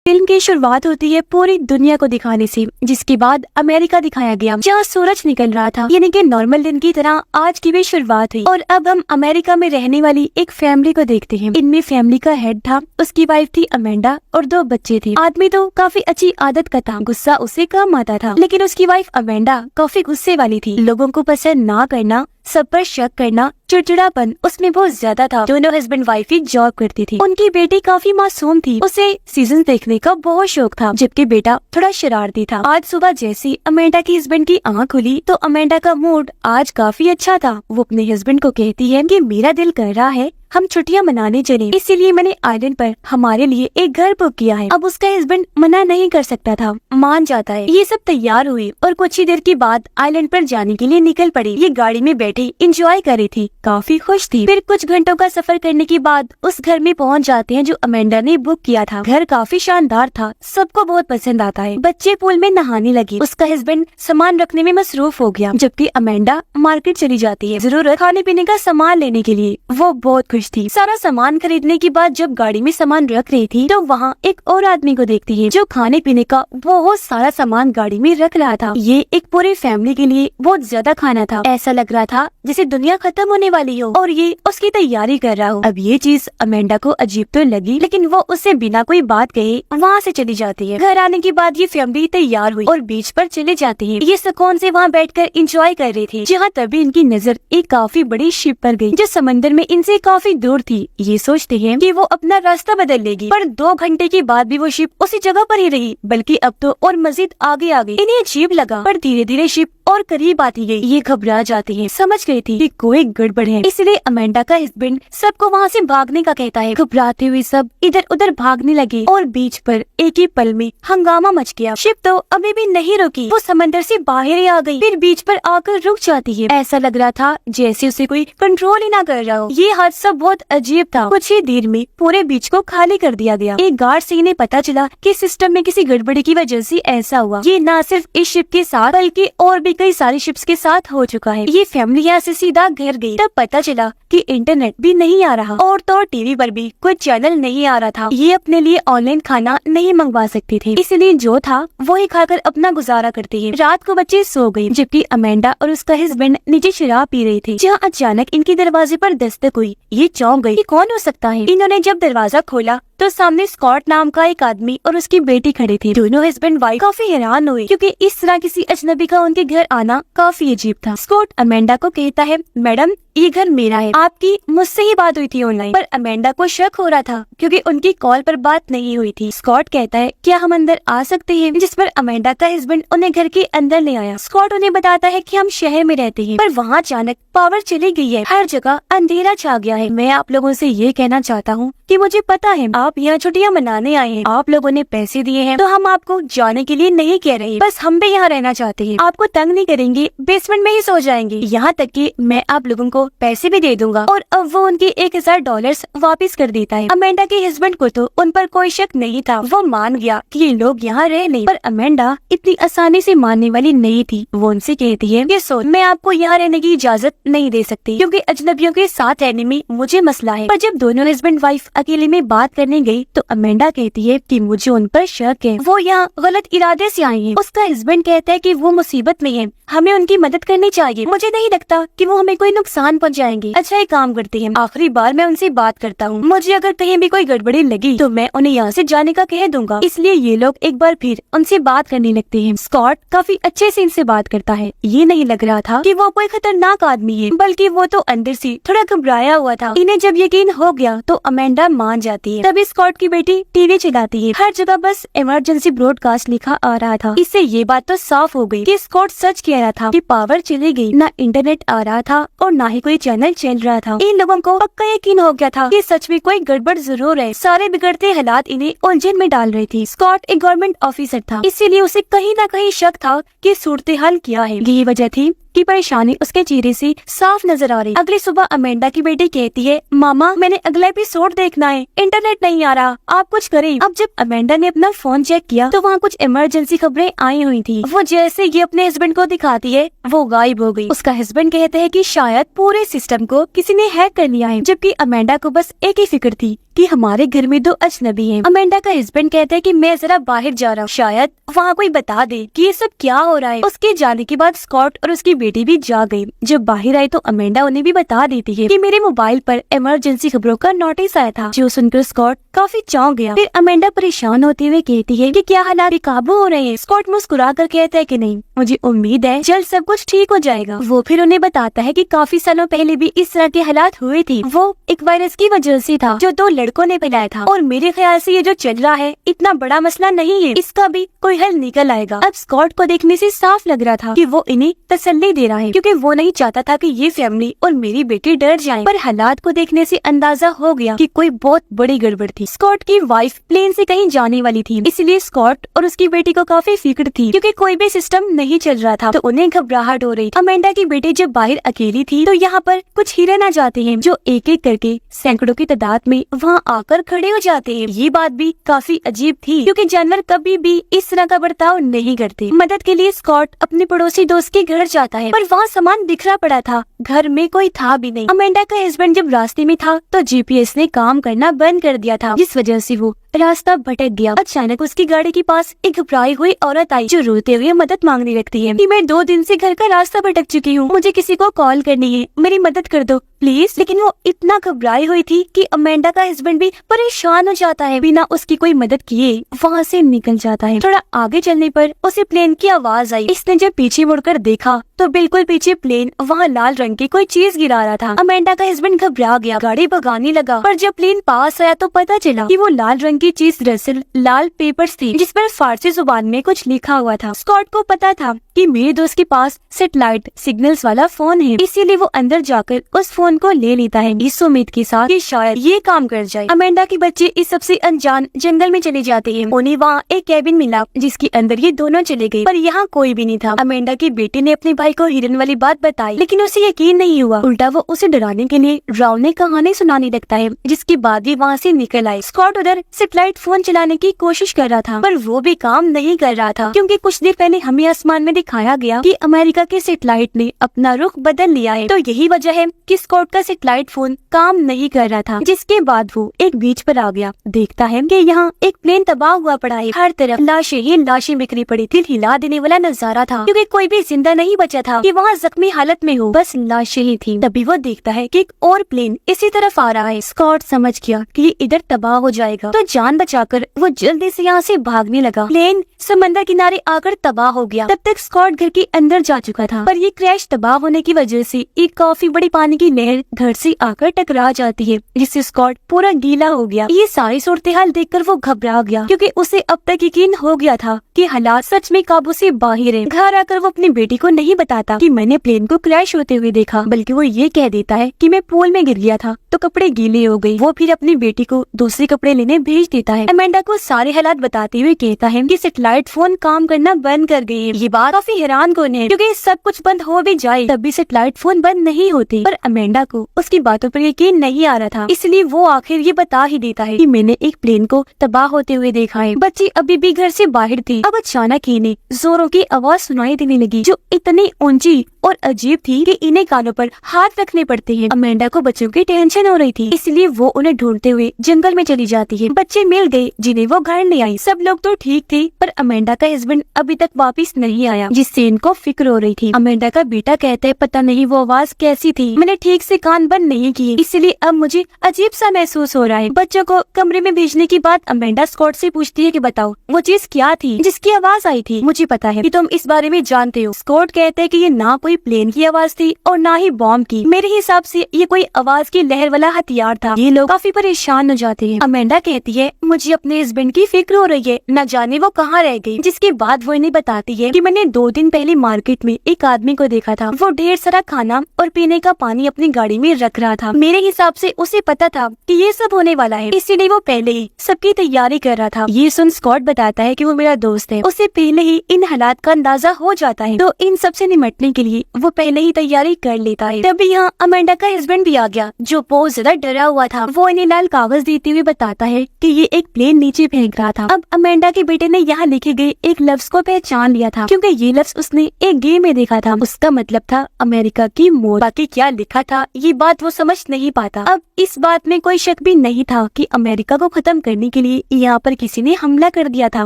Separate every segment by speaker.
Speaker 1: Film की शुरुआत होती है पूरी दुनिया को दिखाने से, जिसके बाद अमेरिका दिखाया गया जहाँ सूरज निकल रहा था। यानी कि नॉर्मल दिन की तरह आज की भी शुरुआत हुई और अब हम अमेरिका में रहने वाली एक फैमिली को देखते हैं। इनमें फैमिली का हेड था, उसकी वाइफ थी अमेंडा और 2 बच्चे थे। आदमी तो काफी अच्छी आदत का था, गुस्सा उसे कम आता था, लेकिन उसकी वाइफ अमेंडा काफी गुस्से वाली थी। लोगों को पसंद ना करना, सब पर शक करना, चिड़चिड़ापन उसमें बहुत ज्यादा था। दोनों हस्बैंड वाइफ ही जॉब करती थी। उनकी बेटी काफी मासूम थी, उसे सीजन देखने का बहुत शौक था, जबकि बेटा थोड़ा शरारती था। आज सुबह जैसी अमेंडा की हस्बैंड की आँख खुली तो अमेंडा का मूड आज काफी अच्छा था। वो अपने हस्बैंड को कहती है कि मेरा दिल कर रहा है हम छुट्टियां मनाने चले, इसीलिए मैंने आइलैंड पर हमारे लिए एक घर बुक किया है। अब उसका हस्बैंड मना नहीं कर सकता था, मान जाता है। ये सब तैयार हुई और कुछ ही देर के बाद आइलैंड पर जाने के लिए निकल पड़ी। ये गाड़ी में बैठी इंजॉय कर रही थी, काफी खुश थी। फिर कुछ घंटों का सफर करने के बाद उस घर में पहुंच जाते हैं जो अमेंडा ने बुक किया था। घर काफी शानदार था, सबको बहुत पसंद आता है। बच्चे पूल में नहाने लगे। उसका हस्बैंड सामान रखने में मसरूफ हो गया, जबकि अमेंडा मार्केट चली जाती है जरूरत खाने पीने का सामान लेने के लिए। वो बहुत खुश थी। सारा सामान खरीदने के बाद जब गाड़ी में सामान रख रही थी तो वहाँ एक और आदमी को देखती है जो खाने पीने का बहुत सारा सामान गाड़ी में रख रहा था। ये एक पूरी फैमिली के लिए बहुत ज्यादा खाना था। ऐसा लग रहा था जैसे दुनिया खत्म होने वाली हो और ये उसकी तैयारी कर रहा हो। अब ये चीज अमेंडा को अजीब तो लगी, लेकिन वो उससे बिना कोई बात कहे वहाँ से चली जाती है। घर आने के बाद ये फैमिली तैयार हुई और बीच पर चले जाते हैं। ये सुकून से वहाँ बैठकर एंजॉय कर रहे थे, जहाँ तभी इनकी नजर एक काफी बड़ी शिप पर गई जो समंदर में इनसे काफी दूर थी। ये सोचते हैं कि वो अपना रास्ता बदल लेगी, पर 2 घंटे के बाद भी वो शिप उसी जगह पर ही रही, बल्कि अब तो और मजीद आगे आ गई। इन्हें अजीब लगा, पर धीरे धीरे शिप और करीब आती गई। ये घबरा जाती हैं, समझ गई थी कि कोई गड़बड़ है, इसलिए अमेंडा का हस्बैंड सबको वहाँ से भागने का कहता है। घबराते हुए सब इधर उधर भागने लगे और बीच पर एक ही पल में हंगामा मच गया। शिप तो अभी भी नहीं रुकी, वो समंदर से बाहर ही आ गई, फिर बीच पर आकर रुक जाती है। ऐसा लग रहा था जैसे उसे कोई कंट्रोल ही ना कर रहा हो। ये हादसा बहुत अजीब था। कुछ ही देर में पूरे बीच को खाली कर दिया गया। एक गार्ड से इन्हें पता चला कि सिस्टम में किसी गड़बड़ी की वजह से ऐसा हुआ। ये न सिर्फ इस शिप के साथ बल्कि और भी कई सारी शिप्स के साथ हो चुका है। ये फैमिली यहाँ से सीधा घर गई। तब पता चला कि इंटरनेट भी नहीं आ रहा और तो टीवी पर भी कोई चैनल नहीं आ रहा था। ये अपने लिए ऑनलाइन खाना नहीं मंगवा सकती थी, इसलिए जो था वो ही खाकर अपना गुजारा करती है। रात को बच्चे सो गए, जबकि अमेंडा और उसका हस्बैंड नीचे शराब पी रहे थे, जहाँ अचानक इनके दरवाजे पर दस्तक हुई। ये चौंक गई कि कौन हो सकता है। इन्होंने जब दरवाजा खोला तो सामने स्कॉट नाम का एक आदमी और उसकी बेटी खड़े थे। दोनों हस्बैंड वाइफ काफी हैरान हुए, क्योंकि इस तरह किसी अजनबी का उनके घर आना काफी अजीब था। स्कॉट अमेंडा को कहता है, मैडम ये घर मेरा है, आपकी मुझसे ही बात हुई थी ऑनलाइन। पर अमेंडा को शक हो रहा था क्योंकि उनकी कॉल पर बात नहीं हुई थी। स्कॉट कहता है, क्या हम अंदर आ सकते हैं? जिस पर अमेंडा का हस्बैंड उन्हें घर के अंदर ले आया। स्कॉट उन्हें बताता है कि हम शहर में रहते हैं, पर वहाँ अचानक पावर चली गई है, हर जगह अंधेरा छा गया है। मैं आप लोगों से ये कहना चाहता हूँ कि मुझे पता है आप यहाँ छुट्टियाँ मनाने आए हैं, आप लोगों ने पैसे दिए हैं, तो हम आपको जाने के लिए नहीं कह रहे, बस हम भी यहाँ रहना चाहते हैं। आपको तंग नहीं करेंगे, बेसमेंट में ही सो जाएंगे, यहाँ तक कि मैं आप लोगों को पैसे भी दे दूंगा। और अब वो उनके $1000 वापस कर देता है। अमेंडा के हस्बैंड को तो उन पर कोई शक नहीं था, वो मान गया कि ये लोग यहाँ रह नहीं। पर अमेंडा इतनी आसानी से मानने वाली नहीं थी। वो उनसे कहती है, ये सोच मैं आपको यहाँ रहने की इजाजत नहीं दे सकती, क्योंकि अजनबियों के साथ रहने में मुझे मसला है। पर जब दोनों हस्बैंड वाइफ अकेले में बात करने गई तो अमेंडा कहती है कि मुझे उन पर शक है, वो यहाँ गलत इरादे से आए हैं। उसका हस्बैंड कहता है कि वो मुसीबत में है, हमें उनकी मदद करनी चाहिए। मुझे नहीं लगता कि वो हमें कोई नुकसान पहुँचाएंगे। अच्छा एक काम करते हैं, आखिरी बार मैं उनसे बात करता हूँ, मुझे अगर कहीं भी कोई गड़बड़ी लगी तो मैं उन्हें यहाँ से जाने का कह दूंगा। इसलिए ये लोग एक बार फिर उनसे बात करने लगते हैं। स्कॉट काफी अच्छे से इनसे बात करता है। ये नहीं लग रहा था कि वो कोई खतरनाक आदमी है, बल्कि वो तो अंदर से थोड़ा घबराया हुआ था। इन्हें जब यकीन हो गया तो अमेंडा मान जाती है। तभी स्कॉट की बेटी टीवी चलाती है, हर जगह बस इमरजेंसी ब्रॉडकास्ट लिखा आ रहा था। इससे ये बात तो साफ हो गई कि स्कॉट सच कह रहा था कि पावर चली गई, ना इंटरनेट आ रहा था और ना ही कोई चैनल चल रहा था। इन लोगों को पक्का यकीन हो गया था कि सच में कोई गड़बड़ जरूर है। सारे बिगड़ते हालात इन्हें उलझन में डाल रहे थे। स्कॉट एक गवर्नमेंट ऑफिसर था, इसीलिए उसे कहीं ना कहीं शक था कि सूरत हाल क्या है। यही वजह थी की परेशानी उसके चेहरे से साफ नजर आ रही। अगली सुबह अमेंडा की बेटी कहती है, मामा मैंने अगला एपिसोड देखना है, इंटरनेट नहीं आ रहा, आप कुछ करें। अब जब अमेंडा ने अपना फोन चेक किया तो वहाँ कुछ इमरजेंसी खबरें आई हुई थी। वो जैसे ये अपने हस्बैंड को दिखाती है वो गायब हो गई। उसका हस्बैंड कहते हैं कि शायद पूरे सिस्टम को किसी ने हैक कर लिया है, जबकि अमेंडा को बस एक ही फिक्र थी कि हमारे घर में 2 अजनबी हैं। अमेंडा का हस्बैंड कहता है कि मैं जरा बाहर जा रहा हूँ, शायद वहाँ कोई बता दे कि ये सब क्या हो रहा है। उसके जाने के बाद स्कॉट और उसकी बेटी भी जा गई। जब बाहर आई तो अमेंडा उन्हें भी बता देती है कि मेरे मोबाइल पर इमरजेंसी खबरों का नोटिस आया था, जो सुनकर स्कॉट काफी चौंक गया। फिर अमेंडा परेशान होते हुए कहती है कि क्या हालात बेकाबू हो रहे हैं। स्कॉट मुस्कुरा कर कहता है कि नहीं, मुझे उम्मीद है जल्द सब कुछ ठीक हो जाएगा। वो फिर उन्हें बताता है कि काफी सालों पहले भी इस तरह के हालात हुए थे, वो एक वायरस की वजह से था जो 2 लड़कों ने फैलाया था, और मेरे ख्याल से ये जो चल रहा है इतना बड़ा मसला नहीं है, इसका भी कोई हल निकल आएगा। अब स्कॉट को देखने से साफ लग रहा था कि वो इन्हें तसल्ली दे रहा है, क्योंकि वो नहीं चाहता था कि ये फैमिली और मेरी बेटी डर जाएं। पर हालात को देखने से अंदाजा हो गया कि कोई बहुत बड़ी गड़बड़ थी। स्कॉट की वाइफ प्लेन से कहीं जाने वाली थी, इसलिए स्कॉट और उसकी बेटी को काफी फिक्र थी, क्योंकि कोई भी सिस्टम नहीं चल रहा था, तो उन्हें घबराहट हो रही थी। अमेंडा की बेटी जब बाहर अकेली थी तो यहाँ पर कुछ हिरन आ जाते हैं, जो एक एक करके सैकड़ों की तादाद में वहाँ आकर खड़े हो जाते हैं। ये बात भी काफी अजीब थी, क्योंकि जानवर कभी भी इस तरह का बर्ताव नहीं करते। मदद के लिए स्कॉट अपने पड़ोसी दोस्त के घर जाता है, पर वहाँ सामान बिखरा पड़ा था, घर में कोई था भी नहीं। अमेंडा का हस्बैंड जब रास्ते में था तो जीपीएस ने काम करना बंद कर दिया था, जिस वजह से वो रास्ता भटक गया। अचानक उसकी गाड़ी के पास एक घबराई हुई औरत आई, जो रोते हुए मदद मांगने लगती है कि मैं 2 दिन से घर का रास्ता भटक चुकी हूँ, मुझे किसी को कॉल करनी है, मेरी मदद कर दो प्लीज। लेकिन वो इतना घबराई हुई थी कि अमेंडा का हस्बैंड भी परेशान हो जाता है, बिना उसकी कोई मदद किए वहाँ से निकल जाता है। थोड़ा आगे चलने पर उसे प्लेन की आवाज आई। इसने जब पीछे मुड़कर देखा तो बिल्कुल पीछे प्लेन वहाँ लाल रंग की कोई चीज गिरा रहा था। अमेंडा का हस्बैंड घबरा गया, गाड़ी भगाने लगा, पर जब प्लेन पास आया तो पता चला कि वो लाल रंग की चीज दरअसल लाल पेपर्स थी, जिस पर फारसी जुबान में कुछ लिखा हुआ था। स्कॉट को पता था कि मेरे दोस्त के पास सैटेलाइट सिग्नल्स वाला फोन है, इसीलिए वो अंदर जाकर उस फोन को ले लेता है, इस उम्मीद के साथ कि शायद ये काम कर जाए। अमेंडा के बच्चे इस सबसे अनजान जंगल में चले जाते हैं। उन्हें वहाँ एक कैबिन मिला, जिसके अंदर ये दोनों चले गए, पर यहाँ कोई भी नहीं था। अमेंडा की बेटी ने अपने भाई को हिरन वाली बात बताई, लेकिन उसे यकीन नहीं हुआ। उल्टा वो उसे डराने के लिए डरावनी कहानी सुनाने लगता है, जिसके बाद भी वहाँ से निकल आए। स्कॉट उधर सैटेलाइट फोन चलाने की कोशिश कर रहा था, पर वो भी काम नहीं कर रहा था, क्योंकि कुछ देर पहले हमें आसमान में दिखाया गया कि अमेरिका के सैटेलाइट ने अपना रुख बदल लिया है। तो यही वजह है कि स्कॉट का सैटेलाइट फोन काम नहीं कर रहा था। जिसके बाद वो एक बीच पर आ गया, देखता है कि यहाँ एक प्लेन तबाह हुआ पड़ा है, हर तरफ लाशें ही लाशें बिखरी पड़ी थी। हिला देने वाला नजारा था, क्योंकि कोई भी जिंदा नहीं बचा था कि वहाँ जख्मी हालत में हो, बस लाशें ही थी। तभी वो देखता है कि एक और प्लेन इसी तरफ आ रहा है। स्कॉट समझ गया कि ये इधर तबाह हो जाएगा, तो जान बचाकर वो जल्दी से यहाँ से भागने लगा। प्लेन समंदर किनारे आकर तबाह हो गया। तब तक स्कॉट घर के अंदर जा चुका था, पर ये क्रैश तबाह होने की वजह से एक काफी बड़ी पानी की लहर घर से आकर टकरा जाती है, जिससे स्कॉट पूरा गीला हो गया। ये सारी सूरत हाल देखकर वो घबरा गया, क्योंकि उसे अब तक यकीन हो गया था कि हालात सच में काबू से बाहर है। घर आकर वो अपनी बेटी को नहीं बताता कि मैंने प्लेन को क्रैश होते हुए देखा, बल्कि वो ये कह देता है कि मैं पूल में गिर गया था तो कपड़े गीले हो गए। वो फिर अपनी बेटी को दूसरे कपड़े लेने भेज देता है। अमेंडा को सारे हालात बताते हुए कहता है कि सैटेलाइट फोन काम करना बंद कर गए। ये बात काफी हैरान कौन है, क्योंकि सब कुछ बंद हो भी जाए तब भी सैटेलाइट फोन बंद नहीं होते। पर अमेंडा को उसकी बातों पर यकीन नहीं आ रहा था, इसलिए वो आखिर ये बता ही देता है कि मैंने एक प्लेन को तबाह होते हुए देखा है। बच्चे अभी भी घर से बाहर थे। अब अचानक इन्हें जोरों की आवाज सुनाई देने लगी, जो इतनी ऊंची और अजीब थी कि इन्हें कानों पर हाथ रखने पड़ते हैं। अमेंडा को बच्चों की टेंशन हो रही थी, इसलिए वो उन्हें ढूंढते हुए जंगल में चली जाती है। बच्चे मिल गए जिन्हें वो घर ले आई। सब लोग तो ठीक थे, पर अमेंडा का हस्बैंड अभी तक वापस नहीं आया, जिससे इनको फिक्र हो रही थी। अमेंडा का बेटा कहता है, पता नहीं वो आवाज कैसी थी, मैंने ठीक से कान बंद नहीं किए, इसलिए अब मुझे अजीब सा महसूस हो रहा है। बच्चों को कमरे में भेजने के बाद अमेंडा स्कॉट से पूछती है कि बताओ वो चीज क्या थी जिसकी आवाज आई थी। मुझे पता है कि तुम इस बारे में जानते हो। स्कॉट कहते हैं कि ये ना कोई प्लेन की आवाज थी और ना ही बॉम्ब की। मेरे हिसाब से ये कोई आवाज की लहर वाला हथियार था। ये लोग काफी परेशान हो जाते हैं। अमेंडा कहती है, मुझे अपने हस्बैंड की फिक्र हो रही है, न जाने वो कहाँ रह गई। जिसके बाद वो इन्हें बताती है कि मैंने 2 दिन पहले मार्केट में एक आदमी को देखा था। वो ढेर सारा खाना और पीने का पानी अपनी गाड़ी में रख रहा था। मेरे हिसाब से उसे पता था कि ये सब होने वाला है, इसीलिए वो पहले ही सबकी तैयारी कर रहा था। ये सुन स्कॉट बताता है कि वो मेरा दोस्त है, उसे पहले ही इन हालात का अंदाजा हो जाता है, तो इन सब से निपटने के लिए वो पहले ही तैयारी कर लेता है। तभी यहाँ अमेंडा का हस्बैंड भी आ गया, जो बहुत ज्यादा डरा हुआ था। वो इन्हें लाल कागज देते हुए बताता है कि ये एक प्लेन नीचे फेंक रहा था। अब अमेंडा के बेटे ने यहाँ लिखे गए एक लफ्ज को पहचान लिया था, क्योंकि ये लफ्ज उसने एक गेम में देखा था। उसका मतलब था अमेरिका की मौत। बाकी क्या लिखा था ये बात वो समझ नहीं पाता। अब इस बात में कोई शक भी नहीं था कि अमेरिका को खत्म करने के लिए यहाँ पर किसी ने हमला कर दिया था।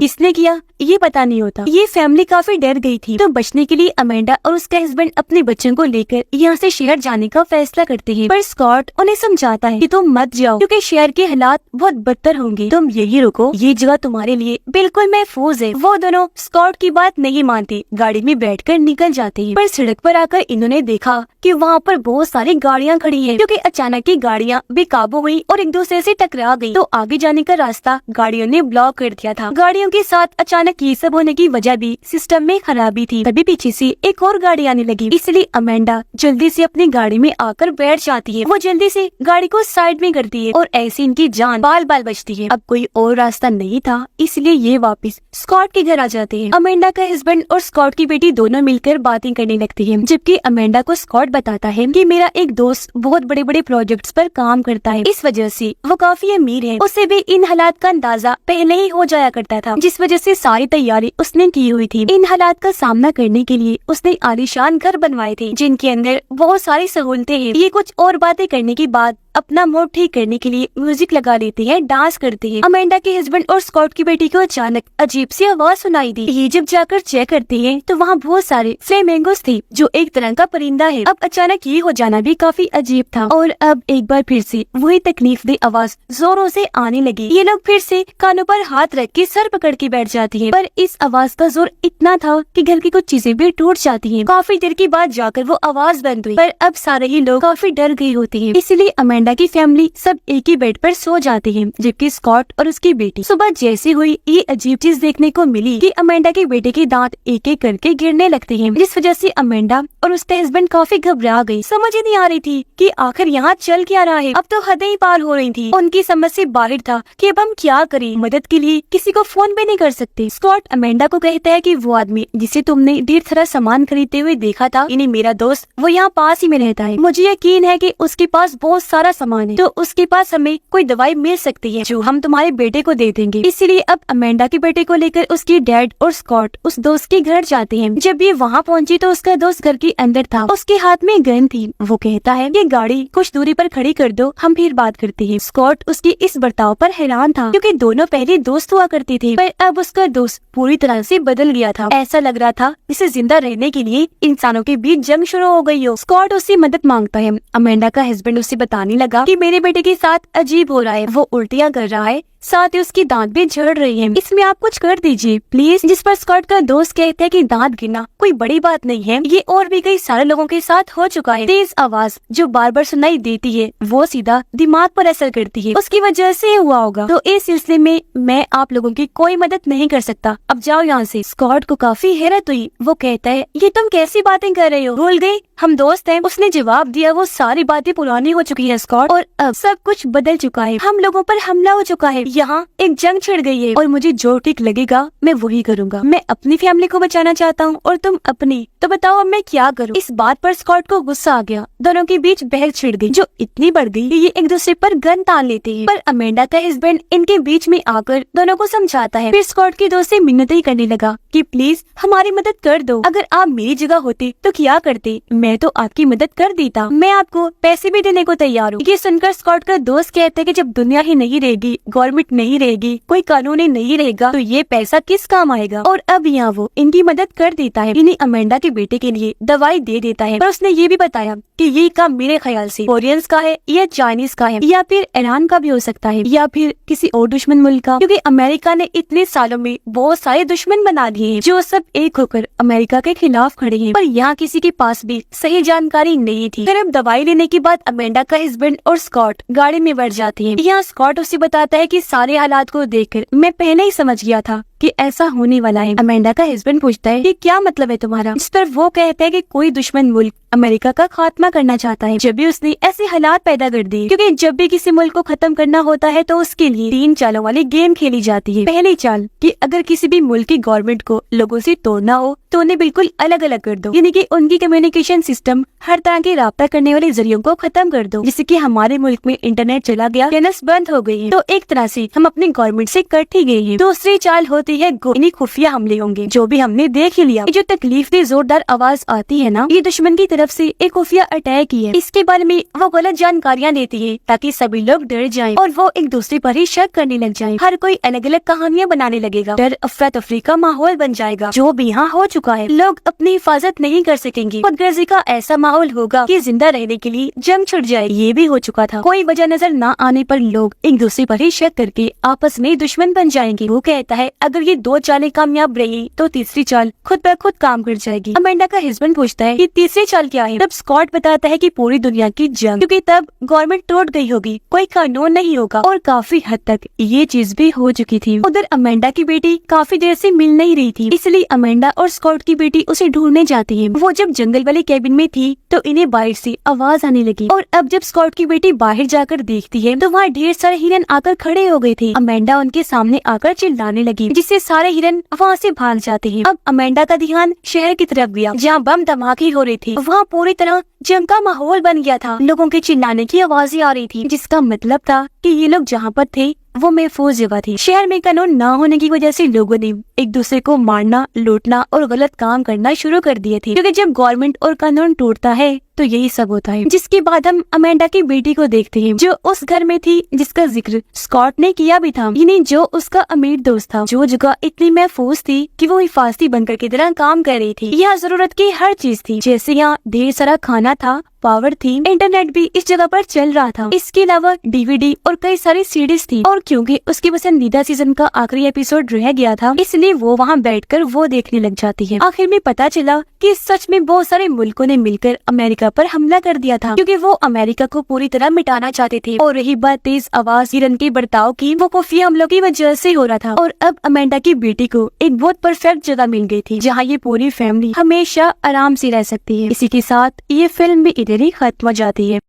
Speaker 1: किसने किया ये पता नहीं होता। ये फैमिली काफी डर गई थी, तो बचने के लिए अमेंडा और उसका हस्बैंड अपने बच्चों को लेकर यहाँ से शहर जाने का फैसला करते हैं। पर स्कॉट उन्हें समझाता है कि तुम मत जाओ, क्योंकि शहर के हालात बहुत बदतर होंगे। तुम यही रुको, ये जगह तुम्हारे लिए बिल्कुल महफूज है। वो दोनों स्कॉट की बात नहीं मानते, गाड़ी में बैठकर निकल जाते हैं। पर सड़क पर आकर इन्होंने देखा कि वहाँ पर बहुत सारी गाड़ियाँ खड़ी हैं, क्योंकि अचानक ही गाड़ियाँ बेकाबू हुई और एक दूसरे से टकरा गई। तो आगे जाने का रास्ता गाड़ियों ने ब्लॉक कर दिया था। गाड़ियों के साथ अचानक ये सब होने की वजह भी सिस्टम में खराबी थी। तभी पीछे से एक और गाड़ी आने लगी, इसलिए अमेंडा जल्दी से अपनी गाड़ी में आकर बैठ जाती है। वो जल्दी से गाड़ी को साइड में करती है और ऐसे इनकी जान बाल बाल बचती है। अब कोई और रास्ता नहीं था, इसलिए ये वापस स्कॉट के घर आ जाते हैं। अमेंडा का हस्बैंड और स्कॉट की बेटी दोनों मिलकर बातें करने लगती है, जबकि अमेंडा को स्कॉट बताता है कि मेरा एक दोस्त बहुत बड़े बड़े प्रोजेक्ट्स पर काम करता है, इस वजह से वो काफी अमीर है। उसे भी इन हालात का अंदाजा पहले ही हो जाया करता था, जिस वजह से सारी तैयारी उसने की हुई थी। इन हालात का सामना करने के लिए उसने आलीशान घर बनवाए थे, जिनके अंदर बहुत सारी सहूलतें हैं। ये कुछ और बातें करने के बाद अपना मूड ठीक करने के लिए म्यूजिक लगा लेते हैं, डांस करते हैं। अमेंडा के हस्बैंड और स्कॉट की बेटी को अचानक अजीब सी आवाज सुनाई दी। ये जब जाकर चेक करते हैं तो वहाँ बहुत सारे फ्लेमिंगोस थे, जो एक तरह का परिंदा है। अब अचानक ये हो जाना भी काफी अजीब था। और अब एक बार फिर से वही तकलीफदेह आवाज जोरों से आने लगी। ये लोग फिर से कानों पर हाथ रख के सर पकड़ के बैठ जाती है, पर इस आवाज का जोर इतना था कि घर की कुछ चीजें भी टूट जाती है। काफी देर के बाद जाकर वो आवाज बंद हुई, पर अब सारे ही लोग काफी डर गए होते हैं, इसलिए अमेंडा की फैमिली सब एक ही बेड पर सो जाते हैं, जबकि स्कॉट और उसकी बेटी सुबह जैसी हुई ये अजीब चीज देखने को मिली कि अमेंडा के बेटे के दांत एक एक करके गिरने लगते हैं, जिस वजह से अमेंडा और उसके हस्बैंड काफी घबरा गई। समझ ही नहीं आ रही थी कि आखिर यहाँ चल क्या रहा है। अब तो हदें ही पार हो रही थी। उनकी समझ से बाहर था कि अब हम क्या करें। मदद के लिए किसी को फोन भी नहीं कर सकते। स्कॉट अमेंडा को कहता है कि वो आदमी जिसे तुमने ढेर सारा सामान खरीदते हुए देखा था, इन्हें मेरा दोस्त, वो यहाँ पास ही में रहता है। मुझे यकीन है कि उसके पास बहुत सारा सामान है, तो उसके पास हमें कोई दवाई मिल सकती है जो हम तुम्हारे बेटे को दे देंगे। इसलिए अब अमेंडा के बेटे को लेकर उसकी डैड और स्कॉट उस दोस्त के घर जाते हैं। जब ये वहाँ पहुँची तो उसका दोस्त घर के अंदर था, उसके हाथ में गन थी। वो कहता है कि गाड़ी कुछ दूरी पर खड़ी कर दो, हम फिर बात करते हैं। स्कॉट उसके इस बर्ताव पर हैरान था, क्योंकि दोनों पहले दोस्त हुआ करते थे, पर अब उसका दोस्त पूरी तरह से बदल गया था। ऐसा लग रहा था इसे जिंदा रहने के लिए इंसानों के बीच जंग शुरू हो गई हो। स्कॉट उससे मदद मांगता है। अमेंडा का हस्बैंड उसे बताने लगा कि मेरे बेटे के साथ अजीब हो रहा है, वो उल्टियाँ कर रहा है, साथ ही उसकी दांत भी झड़ रही हैं। इसमें आप कुछ कर दीजिए प्लीज। जिस पर स्कॉट का दोस्त कहता है कि दांत गिरना कोई बड़ी बात नहीं है, ये और भी कई सारे लोगों के साथ हो चुका है। तेज आवाज जो बार बार सुनाई देती है वो सीधा दिमाग पर असर करती है, उसकी वजह से हुआ होगा। तो इस सिलसिले में मैं आप लोगों की कोई मदद नहीं कर सकता, अब जाओ यहाँ से। स्कॉट को काफी हैरत हुई। वो कहता है ये तुम कैसी बातें कर रहे हो, भूल गए हम दोस्त हैं। उसने जवाब दिया वो सारी बातें पुरानी हो चुकी है स्कॉट, और अब सब कुछ बदल चुका है। हम लोगों पर हमला हो चुका है, यहाँ एक जंग छिड़ गई है, और मुझे जो ठीक लगेगा मैं वही करूँगा। मैं अपनी फैमिली को बचाना चाहता हूँ और तुम अपनी, तो बताओ अब मैं क्या करूँ। इस बात पर स्कॉट को गुस्सा आ गया। दोनों के बीच बहस छिड़ गई, जो इतनी बढ़ गई कि ये एक दूसरे पर गन तान लेते हैं। पर अमेंडा का हस्बैंड इनके बीच में आकर दोनों को समझाता है। फिर स्कॉट की दोस्त से मिन्नतें करने लगा कि प्लीज हमारी मदद कर दो, अगर आप मेरी जगह होते तो क्या करते, मैं तो आपकी मदद कर देता, मैं आपको पैसे भी देने को तैयार हूँ। ये सुनकर स्कॉट का दोस्त कहता है कि जब दुनिया ही नहीं रहेगी, गवर्नमेंट नहीं रहेगी, कोई कानून ही नहीं रहेगा, तो ये पैसा किस काम आएगा। और अब यहाँ वो इनकी मदद कर देता है, इन्हें अमेंडा के बेटे के लिए दवाई दे देता है। पर उसने ये भी बताया कि ये काम मेरे ख्याल से कोरियंस का है या चाइनीज का है या फिर ईरान का भी हो सकता है या फिर किसी और दुश्मन मुल्क का, क्योंकि अमेरिका ने इतने सालों में बहुत सारे दुश्मन बना दिए हैं जो सब एक होकर अमेरिका के खिलाफ खड़े हैं। पर यहाँ किसी के पास भी सही जानकारी नहीं थी। फिर अब दवाई लेने के बाद अमेंडा का हस्बैंड और स्कॉट गाड़ी में बैठ जाते हैं। यहाँ स्कॉट उसे बताता है कि सारे हालात को देखकर मैं पहले ही समझ गया था कि ऐसा होने वाला है। अमेंडा का हस्बैंड पूछता है कि क्या मतलब है तुम्हारा। इस पर वो कहता है कि कोई दुश्मन मुल्क अमेरिका का खात्मा करना चाहता है। जब भी उसने ऐसे हालात पैदा कर दिए, क्योंकि जब भी किसी मुल्क को खत्म करना होता है तो उसके लिए 3 चालों वाली गेम खेली जाती है। पहली चाल कि अगर किसी भी मुल्क की गवर्नमेंट को लोगों से तोड़ना हो तो उन्हें बिल्कुल अलग अलग कर दो, यानी कि उनकी कम्युनिकेशन सिस्टम, हर तरह के राब्ता करने वाले जरियों को खत्म कर दो। जैसे कि हमारे मुल्क में इंटरनेट चला गया, चैनल्स बंद हो गए हैं, तो एक तरह से हम अपनी गवर्नमेंट से कट ही गए हैं। दूसरी चाल होती है यानी खुफिया हमले होंगे, जो भी हमने देख ही लिया। ये जो तकलीफ दे जोरदार आवाज आती है ना, ये दुश्मन की तरफ से एक खुफिया अटैक ही है। इसके बारे में वो गलत जानकारियाँ देती है ताकि सभी लोग डर जाएं और वो एक दूसरे पर ही शक करने लग जाएं। हर कोई अलग अलग कहानियाँ बनाने लगेगा, डर अफरा तफरी का माहौल बन जाएगा। जो भी यहाँ हो चुका है, लोग अपनी हिफाजत नहीं कर सकेंगे। खुदगर्जी का ऐसा माहौल होगा कि जिंदा रहने के लिए जंग छिड़ जाए। ये भी हो चुका था। कोई वजह नजर न आने पर लोग एक दूसरे पर ही शक करके आपस में दुश्मन बन जाएंगे। वो कहता है अगर ये 2 चालें कामयाब रही तो तीसरी चाल खुद ब खुद काम कर जाएगी। अमेंडा का हस्बैंड पूछता है कि तीसरी चाल क्या है। तब स्कॉट बताता है कि पूरी दुनिया की जंग, क्योंकि तब गवर्नमेंट टूट गई होगी, कोई कानून नहीं होगा। और काफी हद तक ये चीज भी हो चुकी थी। उधर अमेंडा की बेटी काफी देर से मिल नहीं रही थी, इसलिए अमेंडा और स्कॉट की बेटी उसे ढूंढने जाती है। वो जब जंगल वाले कैबिन में थी तो इन्हें बाहर से आवाज आने लगी, और अब जब स्कॉट की बेटी बाहर जाकर देखती है तो वहाँ ढेर सारे हिरन आकर खड़े हो गए थे। अमेंडा उनके सामने आकर चिल्लाने लगी, जिससे सारे हिरन वहाँ से भाग जाते हैं। अब अमेंडा का ध्यान शहर की तरफ गया, जहाँ बम धमाके हो रहे थे। वहाँ पूरी तरह जंग का माहौल बन गया था। लोगों के चिल्लाने की आवाजें आ रही थी, जिसका मतलब था कि ये लोग जहाँ पर थे वो महफूज जगह थी। शहर में कानून न होने की वजह से लोगों ने एक दूसरे को मारना, लूटना और गलत काम करना शुरू कर दिए थे, क्योंकि जब गवर्नमेंट और कानून टूटता है तो यही सब होता है। जिसके बाद हम अमेंडा की बेटी को देखते हैं, जो उस घर में थी जिसका जिक्र स्कॉट ने किया भी था, यानी जो उसका अमीर दोस्त था, जो जगह इतनी महफूज थी कि वो हिफाजती बंकर की तरह काम कर रही थी। यहाँ जरूरत की हर चीज थी, जैसे यहाँ ढेर सारा खाना था, पावर थी, इंटरनेट भी इस जगह पर चल रहा था। इसके अलावा डीवीडी और कई सारी सीडीज थी। और क्योंकि उसकी पसंदीदा सीजन का आखिरी एपिसोड रह गया था, इसलिए वो वहाँ बैठकर वो देखने लग जाती है। आखिर में पता चला कि सच में बहुत सारे मुल्कों ने मिलकर अमेरिका पर हमला कर दिया था, क्योंकि वो अमेरिका को पूरी तरह मिटाना चाहते थे। और रही बात तेज आवाज हिरन के बर्ताव की, वो खुफिया हमलों की वजह से हो रहा था। और अब अमेंडा की बेटी को एक बहुत परफेक्ट जगह मिल गई थी, जहाँ ये पूरी फैमिली हमेशा आराम से रह सकती है। इसी के साथ ये फिल्म भी इधर ही खत्म हो जाती है।